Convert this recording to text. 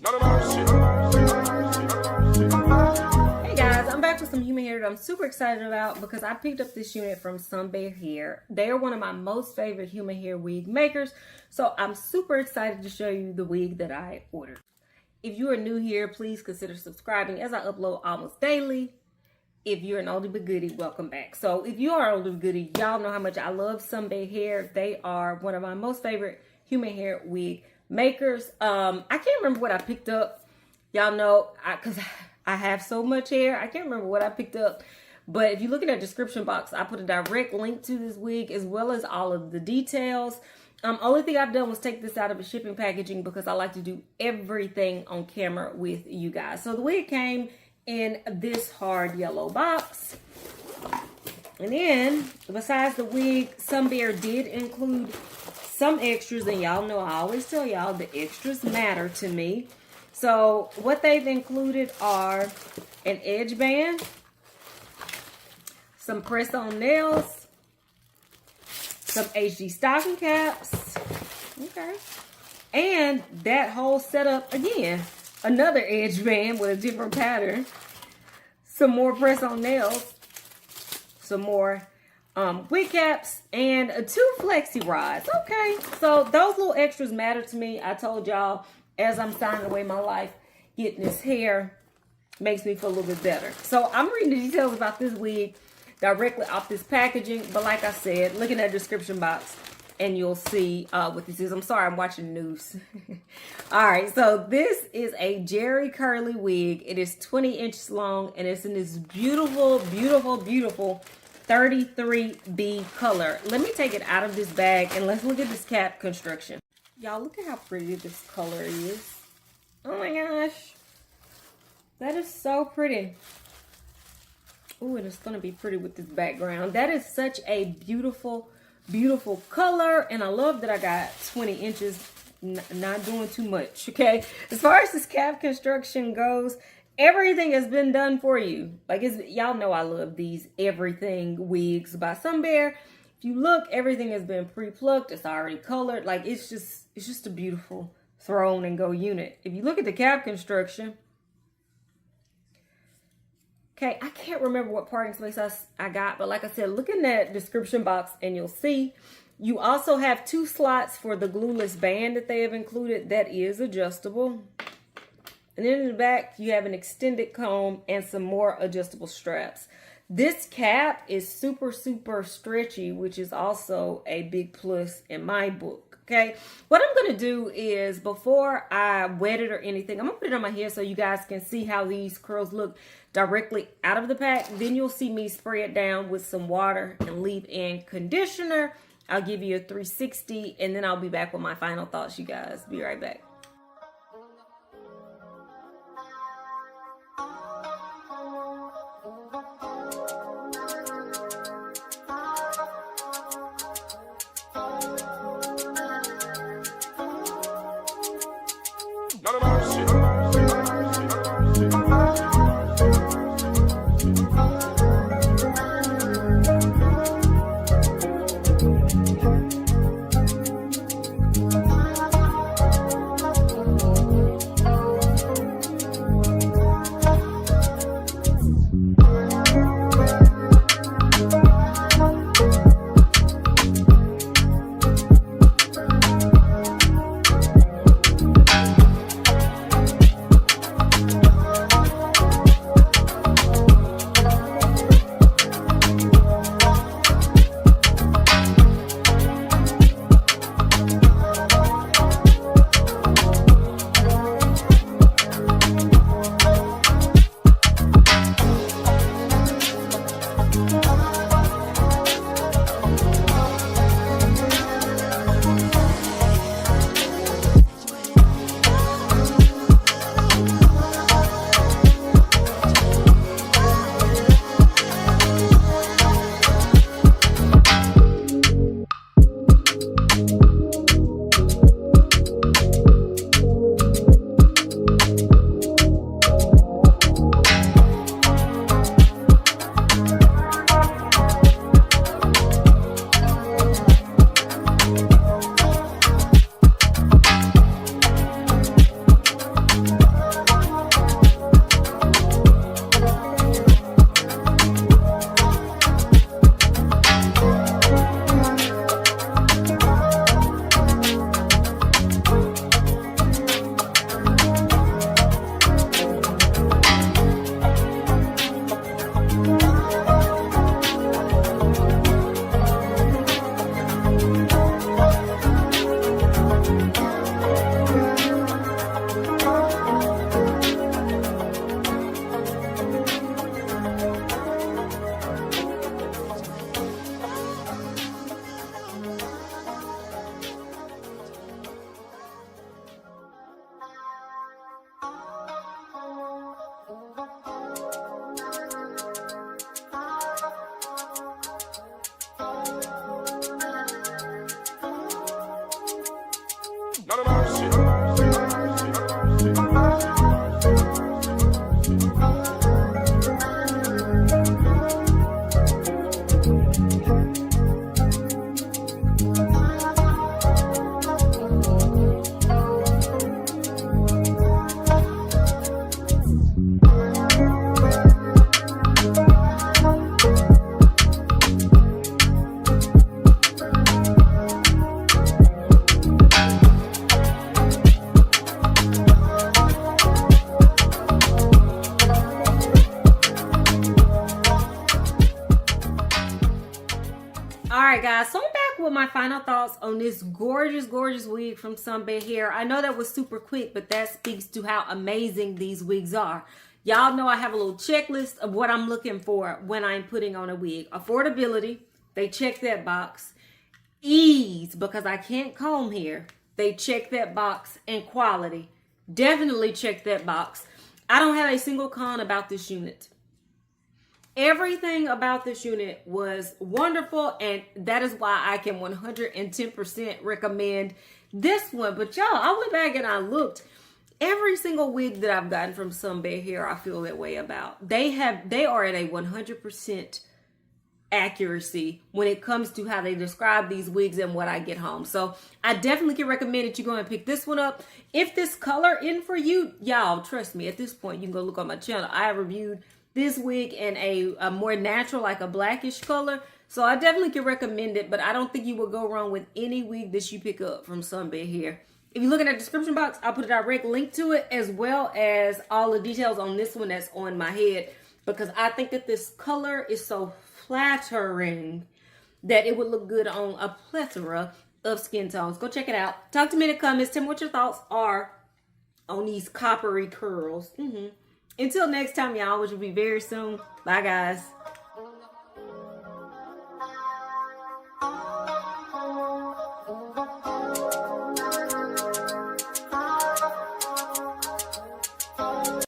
Hey guys, I'm back with some human hair that I'm super excited about because I picked up this unit from Sunber Hair. They are one of my most favorite human hair wig makers, so I'm super excited to show you the wig that I ordered. If you are new here, please consider subscribing as I upload almost daily. If you're an oldie but goodie, welcome back. So if you are an oldie but goodie, y'all know how much I love Sunber Hair. They are one of my most favorite human hair wig makers. I can't remember what I picked up. Y'all know, because I have so much hair, I can't remember what I picked up. But if you look in that description box, I put a direct link to this wig as well as all of the details. Only thing I've done was take this out of a shipping packaging because I like to do everything on camera with you guys. So the wig came in this hard yellow box. And then, besides the wig, Sunber did include some extras. And y'all know I always tell y'all the extras matter to me. So what they've included are an edge band, some press-on nails, some HD stocking caps, okay, and that whole setup again, another edge band with a different pattern, some more press-on nails, some more wig caps, and 2 flexi rods. Okay, so those little extras matter to me. I told y'all, as I'm signing away my life, getting this hair makes me feel a little bit better. So I'm reading the details about this wig directly off this packaging. But like I said, look in that description box and you'll see what this is. I'm sorry, I'm watching the news. All right, so this is a Jerry curly wig. It is 20 inches long and it's in this beautiful, beautiful, beautiful 33B color. Let me take it out of this bag and let's look at this cap construction. Y'all, look at how pretty this color is. Oh my gosh. That is so pretty. Oh, and it's going to be pretty with this background. That is such a beautiful, beautiful color. And I love that I got 20 inches. Not doing too much, okay? As far as this cap construction goes, everything has been done for you. Like, y'all know I love these everything wigs by Sunber. If you look, everything has been pre-plucked. It's already colored. Like, it's just a beautiful throw and go unit. If you look at the cap construction, okay, I can't remember what parting space I got, but like I said, look in that description box and you'll see. You also have 2 slots for the glueless band that they have included that is adjustable. And then in the back, you have an extended comb and some more adjustable straps. This cap is super, super stretchy, which is also a big plus in my book, okay? What I'm going to do is, before I wet it or anything, I'm going to put it on my hair so you guys can see how these curls look directly out of the pack. Then you'll see me spray it down with some water and leave-in conditioner. I'll give you a 360, and then I'll be back with my final thoughts, you guys. Be right back. Alright guys, so I'm back with my final thoughts on this gorgeous, gorgeous wig from Sunber Hair. I know that was super quick, but that speaks to how amazing these wigs are. Y'all know I have a little checklist of what I'm looking for when I'm putting on a wig. Affordability, they check that box. Ease, because I can't comb hair, they check that box. And quality, definitely check that box. I don't have a single con about this unit. Everything about this unit was wonderful, and that is why I can 110% recommend this one. But y'all, I went back and I looked. Every single wig that I've gotten from Sunber Hair, I feel that way about. They are at a 100% accuracy when it comes to how they describe these wigs and what I get home. So I definitely can recommend that you go and pick this one up. If this color in for you, y'all, trust me, at this point, you can go look on my channel. I reviewed this wig in a more natural, like a blackish color. So I definitely can recommend it, but I don't think you will go wrong with any wig that you pick up from Sunber Hair. If you look in the description box, I'll put a direct link to it, as well as all the details on this one that's on my head, because I think that this color is so flattering that it would look good on a plethora of skin tones. Go check it out. Talk to me in the comments. Tell me what your thoughts are on these coppery curls. Until next time, y'all, which will be very soon. Bye, guys.